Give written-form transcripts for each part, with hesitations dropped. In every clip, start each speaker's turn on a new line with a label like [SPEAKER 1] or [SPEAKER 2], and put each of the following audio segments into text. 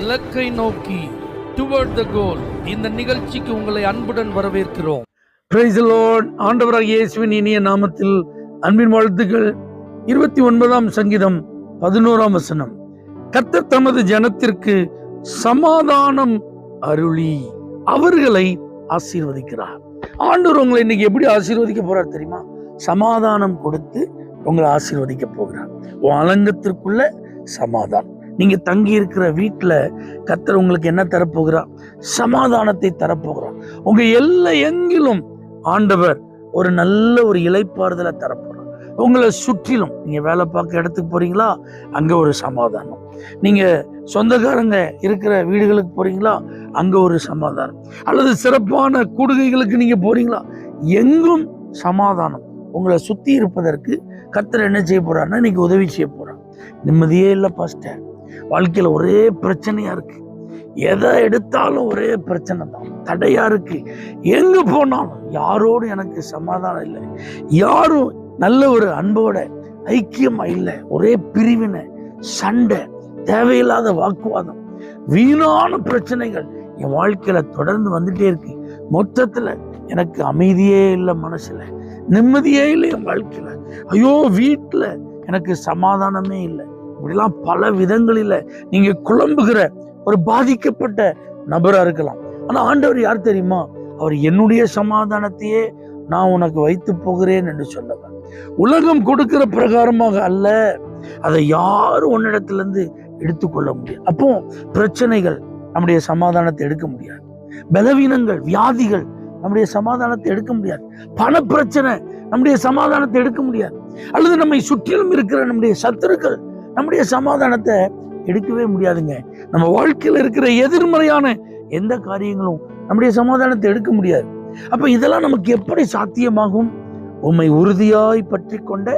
[SPEAKER 1] இலக்கை நோக்கி டுவர்ட் த கோல். இந்த நிகழ்ச்சிக்கு உங்களை அன்புடன் வரவேற்கிறோம்.
[SPEAKER 2] Praise the Lord. ஆண்டவராகிய இயேசுவின் இனிய நாமத்தில் அன்பின் வாழ்த்துக்கள். 29ஆம் சங்கீதம் 11ஆம் வசனம். கர்த்தர் தமது ஜனத்திற்கு சமாதானம் அருளி அவர்களை ஆசீர்வதிக்கிறார். ஆண்டவர் உங்களை இன்னைக்கு எப்படி ஆசீர்வதிக்க போறார் தெரியுமா? சமாதானம் கொடுத்து உங்களை ஆசீர்வதிக்க போகிறார். உன் அலங்கத்திற்குள்ள சமாதானம். நீங்க தங்கி இருக்கிற வீட்டுல கர்த்தர் உங்களுக்கு என்ன தரப்போகிறார்? சமாதானத்தை தரப்போகிறார். உங்க எல்லா எங்கிலும் ஆண்டவர் ஒரு நல்ல ஒரு இளைப்பாறுதலை தரப்போறார். உங்களை சுற்றிலும் நீங்க வேலை பார்க்க இடத்துக்கு போறீங்களா, அங்க ஒரு சமாதானம். நீங்க சொந்தக்காரங்க இருக்கிற வீடுகளுக்கு போறீங்களா, அங்க ஒரு சமாதானம். அல்லது சிறப்பான கூடுகைகளுக்கு நீங்க போறீங்களா, எங்கும் சமாதானம். உங்களை சுத்தி இருப்பதற்கு கர்த்தர் என்ன செய்ய போறாருன்னா இன்னைக்கு உதவி செய்ய போறார். நிம்மதியே இல்லை பாஸ்டர், வாழ்க்கையில ஒரே பிரச்சனையா இருக்கு, எதை எடுத்தாலும் ஒரே பிரச்சனை தான், தடையா இருக்கு, எங்க போனாலும் யாரோடு எனக்கு சமாதானம் இல்லை, யாரும் நல்ல ஒரு அன்போட ஐக்கியமா இல்லை, ஒரே பிரிவினை, சண்டை, தேவையில்லாத வாக்குவாதம், வீணான பிரச்சனைகள் என் வாழ்க்கையில தொடர்ந்து வந்துட்டே இருக்கு. மொத்தத்துல எனக்கு அமைதியே இல்லை, மனசுல நிம்மதியே இல்லை, என் வாழ்க்கையில ஐயோ வீட்டுல எனக்கு சமாதானமே இல்லை. இப்படிலாம் பல விதங்களில நீங்க குழம்புகிற ஒரு பாதிக்கப்பட்ட நபரா இருக்கலாம். ஆனா ஆண்டவர் யார் தெரியுமா? அவர் என்னுடைய சமாதானத்தையே நான் உனக்கு வைத்து போகிறேன் என்று சொன்னவர். உலகம் கொடுக்கிற பிரகாரமாக அல்ல, அதை யாரும் உன்னிடத்துல இருந்து எடுத்துக்கொள்ள முடியாது. அப்போ பிரச்சனைகள் நம்முடைய சமாதானத்தை எடுக்க முடியாது. பலவீனங்கள், வியாதிகள் நம்முடைய சமாதானத்தை எடுக்க முடியாது. பண பிரச்சனை நம்முடைய சமாதானத்தை எடுக்க முடியாது. அல்லது நம்மை சுற்றிலும் இருக்கிற நம்முடைய சத்துருக்கள் நம்முடைய சமாதானத்தை எடுக்கவே முடியாதுங்க. நம்ம வாழ்க்கையில் இருக்கிற எதிர்மறையான எந்த காரியங்களும் நம்முடைய சமாதானத்தை எடுக்க முடியாது. அப்ப இதெல்லாம் நமக்கு எப்படி சாத்தியமாகும்? உம்மை உறுதியாய் பற்றி கொண்ட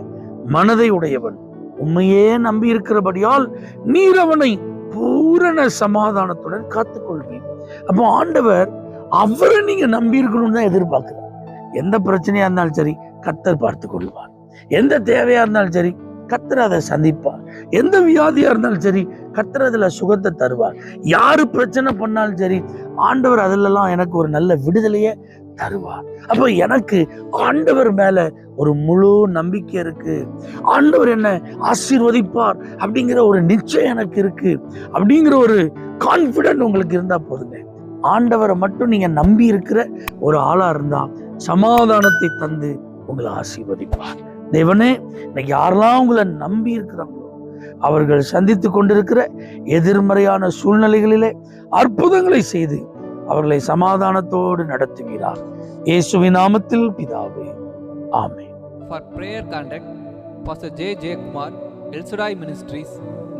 [SPEAKER 2] மனதை உடையவன், உண்மையே நம்பி இருக்கிறபடியால் நீர் அவனை பூரண சமாதானத்துடன் காத்துக்கொள்வீர். அப்போ ஆண்டவர் அவரை நீங்க நம்பி இருக்கணும்னு தான் எதிர்பார்க்கிறார். எந்த பிரச்சனையா இருந்தாலும் சரி கர்த்தர் பார்த்து கொள்வார். எந்த தேவையா இருந்தாலும் சரி கர்த்தர் அதை சந்திப்பார். எந்த வியாதியா இருந்தாலும் சரி கர்த்தர் அதுல சுகத்தை தருவார். யாரு பிரச்சனை பண்ணாலும் சரி ஆண்டவர் அதுலலாம் எனக்கு ஒரு நல்ல விடுதலையை தருவார். அப்போ எனக்கு ஆண்டவர் மேல ஒரு முழு நம்பிக்கை இருக்கு. ஆண்டவர் என்ன ஆசீர்வதிப்பார் அப்படிங்கிற ஒரு நிச்சயம் எனக்கு இருக்கு. அப்படிங்கிற ஒரு கான்பிடன்ட் உங்களுக்கு இருந்தா போதுங்க. ஆண்டவரை மட்டும் நீங்க நம்பி இருக்கிற ஒரு ஆளா இருந்தா சமாதானத்தை தந்து உங்களை ஆசீர்வதிப்பார். தேவனே, இன்னைக்கு யாரெல்லாம் உங்களை நம்பி இருக்கிறாங்களோ அவர்கள் சந்தித்து கொண்டிருக்கிற எதிர்மறையான சூழ்நிலைகளிலே அற்புதங்களை செய்து அவர்களை சமாதானத்தோடு நடத்துவீரார். இயேசுவின் நாமத்தில் பிதாவே, ஆமென்.
[SPEAKER 3] For prayer contact Pastor J. J. Kumar, El Shaddai Ministries,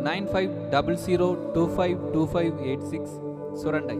[SPEAKER 3] 9500252586, Surandai.